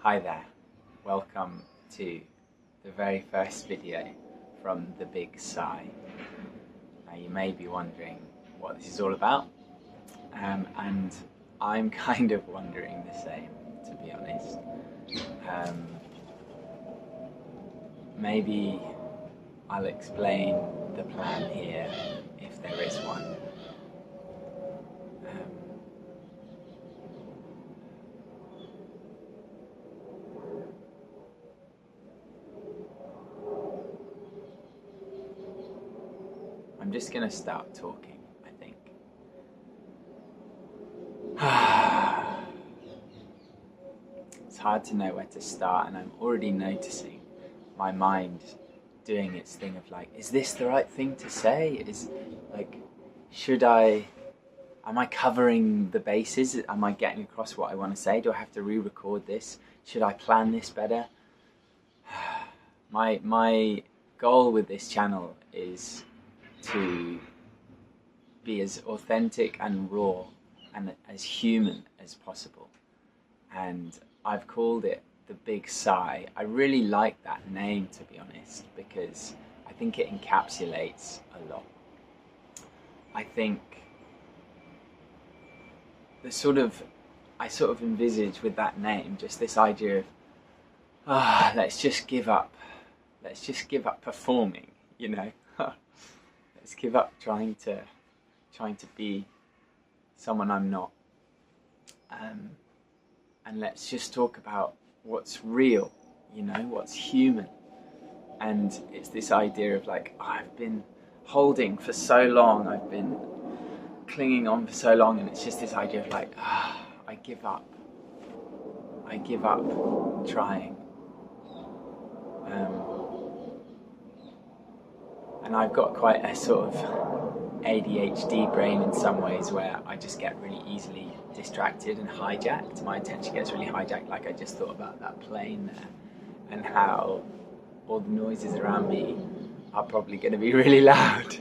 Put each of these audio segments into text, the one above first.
Hi there, welcome to the very first video from the Big Sigh. Now you may be wondering what this is all about, and I'm kind of wondering the same, to be honest. Maybe I'll explain the plan here, if there is one. I'm just going to start talking, I think. It's hard to know where to start, and I'm already noticing my mind doing its thing of like, is this the right thing to say? Am I covering the bases? Am I getting across what I want to say? Do I have to re-record this? Should I plan this better? My goal with this channel is to be as authentic and raw and as human as possible, and I've called it the Big Sigh. I really like that name, to be honest, because I think it encapsulates a lot. I think I sort of envisage with that name just this idea of let's just give up performing, you know. Let's give up trying to be someone I'm not, and let's just talk about what's real, you know, what's human. And it's this idea of like, I've been holding for so long, I've been clinging on for so long, and it's just this idea of like, I give up trying. And I've got quite a sort of ADHD brain in some ways, where I just get really easily distracted and hijacked. My attention gets really hijacked. Like, I just thought about that plane there and how all the noises around me are probably going to be really loud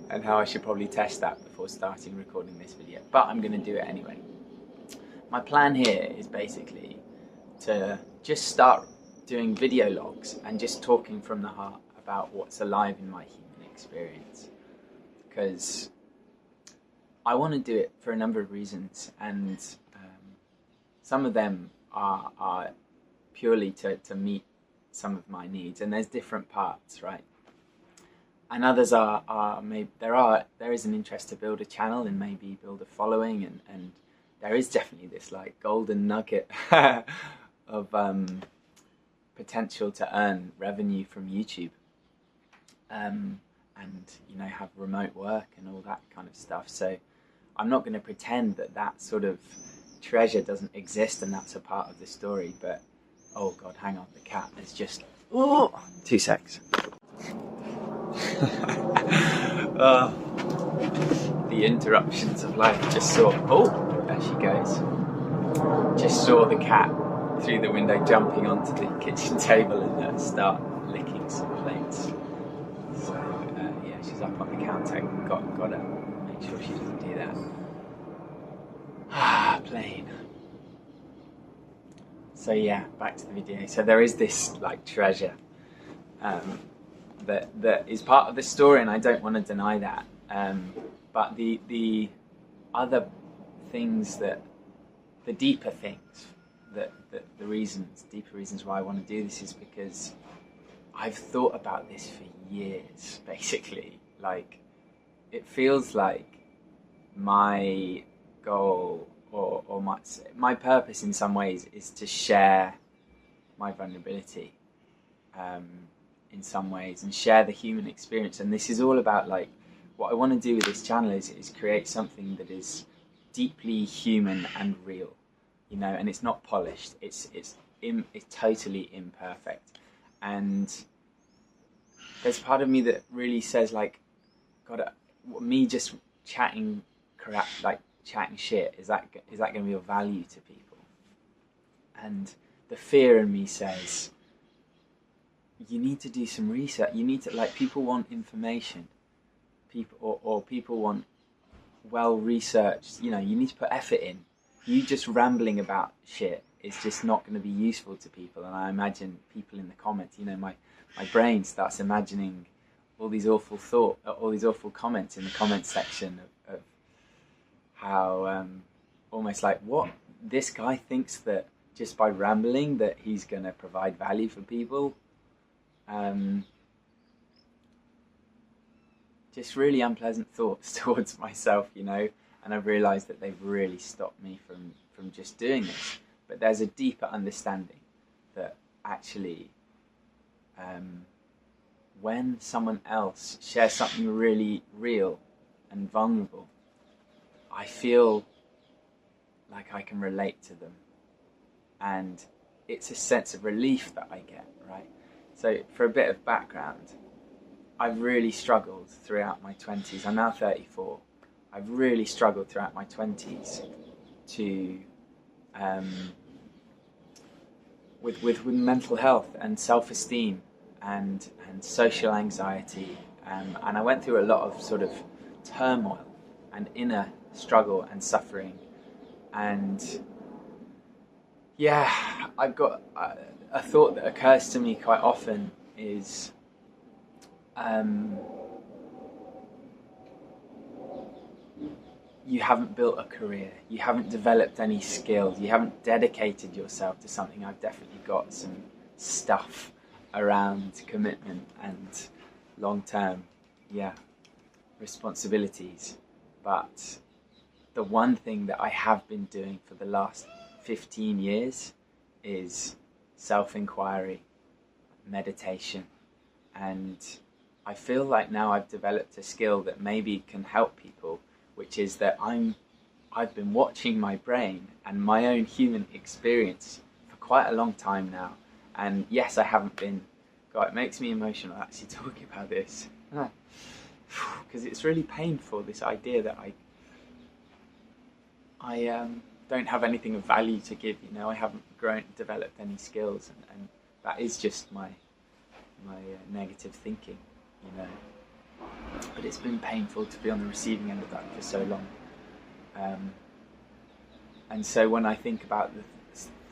and how I should probably test that before starting recording this video. But I'm going to do it anyway. My plan here is basically to just start doing video logs and just talking from the heart about what's alive in my human experience, because I want to do it for a number of reasons, and some of them are purely to meet some of my needs, and there's different parts, right? And others are maybe there is an interest to build a channel and maybe build a following, and there is definitely this like golden nugget of potential to earn revenue from YouTube. And you know, have remote work and all that kind of stuff. So I'm not going to pretend that that sort of treasure doesn't exist and that's a part of the story. But oh god, hang on, the cat is just 2 secs. The interruptions of life. Just saw, there she goes. Just saw the cat through the window jumping onto the kitchen table and start licking some plates. So yeah, she's up on the counter. Gotta make sure she doesn't do that. Plane. So yeah, back to the video. So there is this like treasure that is part of the story, and I don't want to deny that. But the other things, the deeper things, deeper reasons why I want to do this is because I've thought about this for years, basically. Like, it feels like my goal or my purpose in some ways is to share my vulnerability in some ways, and share the human experience. And this is all about, like, what I want to do with this channel is create something that is deeply human and real, you know, and it's not polished, it's totally imperfect. And there's part of me that really says, like, God, me just chatting crap, like chatting shit, is that going to be of value to people? And the fear in me says, you need to do some research. You need to, like, people want information, or people want well researched. You know, you need to put effort in. You just rambling about shit is just not going to be useful to people. And I imagine people in the comments, my brain starts imagining all these awful comments in the comment section of how almost like, what, this guy thinks that just by rambling that he's going to provide value for people. Just really unpleasant thoughts towards myself, and I've realised that they've really stopped me from just doing this. But there's a deeper understanding that actually when someone else shares something really real and vulnerable, I feel like I can relate to them, and it's a sense of relief that I get, right? So for a bit of background, I've really struggled throughout my 20s. I'm now 34. I've really struggled throughout my 20s to with mental health and self-esteem and social anxiety, and I went through a lot of sort of turmoil and inner struggle and suffering. And yeah, I've got a thought that occurs to me quite often is you haven't built a career, you haven't developed any skills, you haven't dedicated yourself to something. I've definitely got some stuff around commitment and long-term, responsibilities. But the one thing that I have been doing for the last 15 years is self-inquiry, meditation, and I feel like now I've developed a skill that maybe can help people, which is that I've been watching my brain and my own human experience for quite a long time now. And yes, I haven't been, God, it makes me emotional actually talking about this, because it's really painful, this idea that I don't have anything of value to give, I haven't developed any skills, and that is just my negative thinking, But it's been painful to be on the receiving end of that for so long. And so when I think about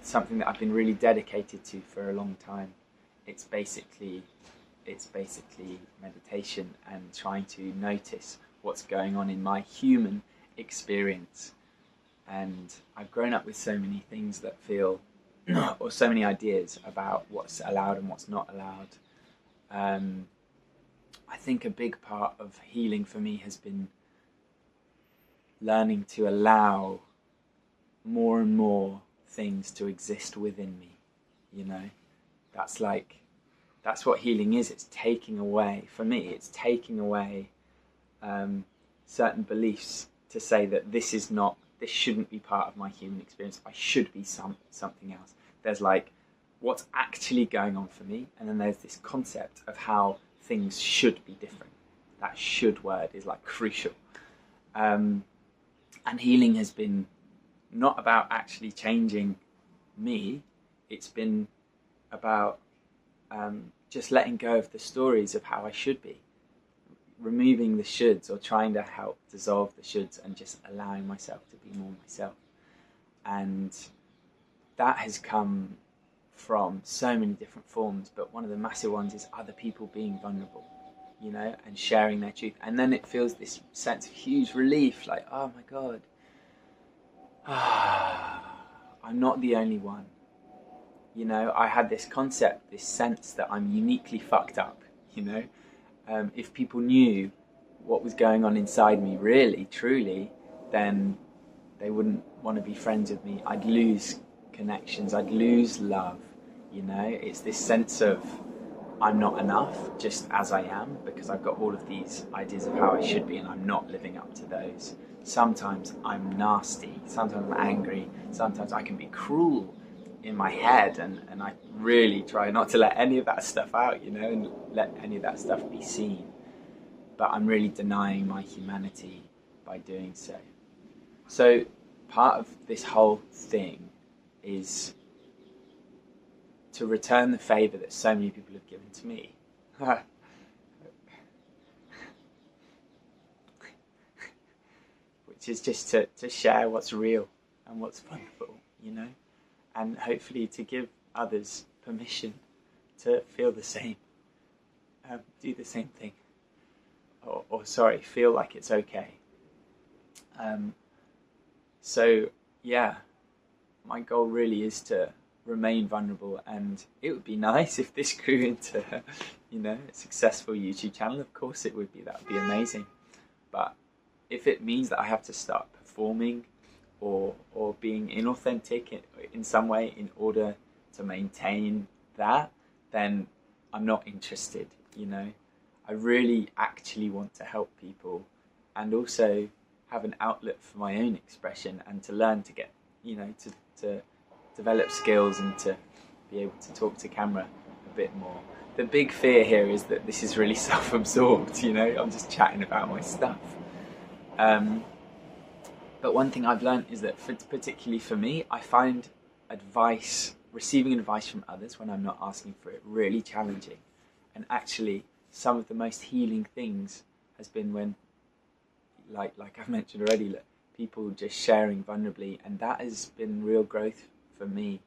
something that I've been really dedicated to for a long time, it's basically meditation and trying to notice what's going on in my human experience. And I've grown up with so many things that feel, or so many ideas about what's allowed and what's not allowed. I think a big part of healing for me has been learning to allow more and more things to exist within me, that's what healing is. It's taking away, for me, it's taking away certain beliefs to say that this shouldn't be part of my human experience. I should be something else. There's what's actually going on for me, and then there's this concept of how things should be different. That should word is crucial. And healing has been not about actually changing me. It's been about just letting go of the stories of how I should be, removing the shoulds, or trying to help dissolve the shoulds, and just allowing myself to be more myself. And that has come from so many different forms, but one of the massive ones is other people being vulnerable, and sharing their truth. And then it feels this sense of huge relief, oh my God, I'm not the only one. I had this concept, this sense that I'm uniquely fucked up, if people knew what was going on inside me really, truly, then they wouldn't want to be friends with me. I'd lose connections, I'd lose love, It's this sense of I'm not enough just as I am, because I've got all of these ideas of how I should be and I'm not living up to those. Sometimes I'm nasty, sometimes I'm angry, sometimes I can be cruel in my head, and I really try not to let any of that stuff out, and let any of that stuff be seen. But I'm really denying my humanity by doing so. So part of this whole thing is to return the favour that so many people have given to me. Which is just to share what's real and what's wonderful, and hopefully to give others permission to feel the same, do the same thing, or sorry, feel like it's okay. So yeah, my goal really is to remain vulnerable, and it would be nice if this grew into, you know, a successful YouTube channel. Of course it would be, that would be amazing. But if it means that I have to start performing or being inauthentic in some way in order to maintain that, then I'm not interested, you know. I really actually want to help people, and also have an outlet for my own expression, and to learn to get, you know, to develop skills and to be able to talk to camera a bit more. The big fear here is that this is really self-absorbed, you know, I'm just chatting about my stuff. But one thing I've learned is that, particularly for me, I find receiving advice from others when I'm not asking for it, really challenging. And actually, some of the most healing things has been when, like I've mentioned already, people just sharing vulnerably, and that has been real growth for me.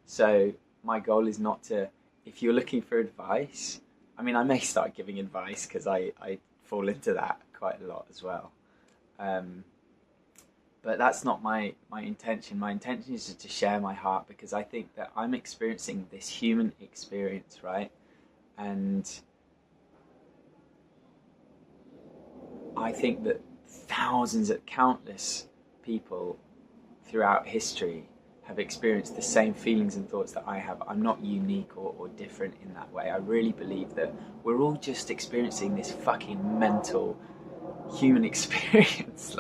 So my goal is not to, if you're looking for advice, I mean, I may start giving advice because I fall into that quite a lot as well. But that's not my intention. My intention is just to share my heart, because I think that I'm experiencing this human experience, right? And I think that countless people throughout history have experienced the same feelings and thoughts that I have. I'm not unique or different in that way. I really believe that we're all just experiencing this fucking mental human experience,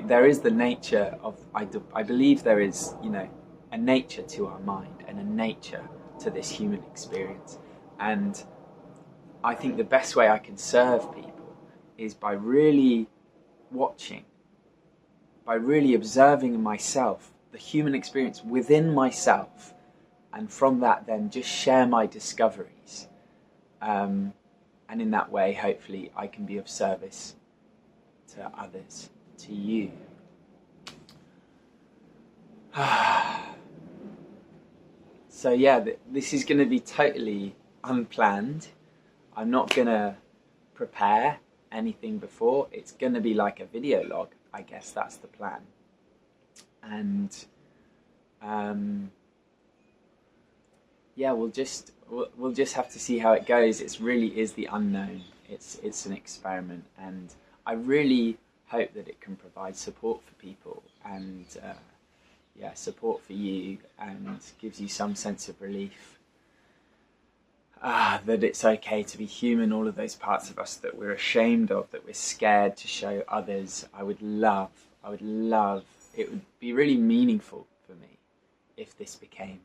there is the nature of, I believe there is, you know, a nature to our mind and a nature to this human experience. And I think the best way I can serve people is by really watching, by really observing myself, the human experience within myself, and from that then just share my discoveries. And in that way, hopefully, I can be of service to others, to you. So yeah, this is going to be totally unplanned. I'm not going to prepare anything before. It's going to be like a video log, I guess that's the plan. And yeah, we'll just have to see how it goes. It really is the unknown. It's an experiment, and I really hope that it can provide support for people, and yeah, support for you, and gives you some sense of relief. That it's okay to be human, all of those parts of us that we're ashamed of, that we're scared to show others. I would love, it would be really meaningful for me if this became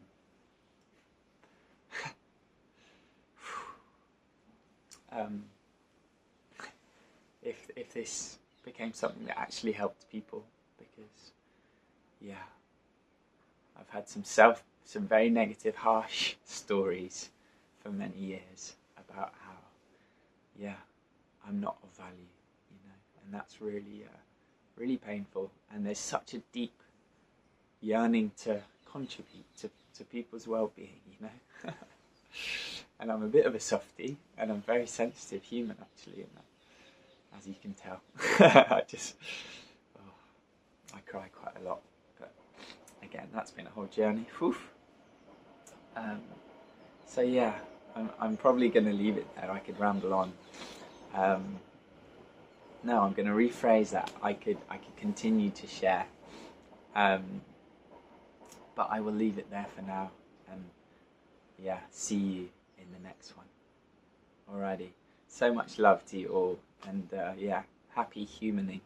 if this became something that actually helped people, because yeah, I've had some very negative, harsh stories for many years about how, yeah, I'm not of value, you know, and that's really really painful. And there's such a deep yearning to contribute to people's well-being, you know. And I'm a bit of a softie, and I'm a very sensitive human actually, and as you can tell. I cry quite a lot, but again, that's been a whole journey. So yeah, I'm probably going to leave it there. I could ramble on. No, I'm going to rephrase that. I could continue to share, but I will leave it there for now, and yeah, see you in the next one. Alrighty, so much love to you all, and yeah, happy humaning.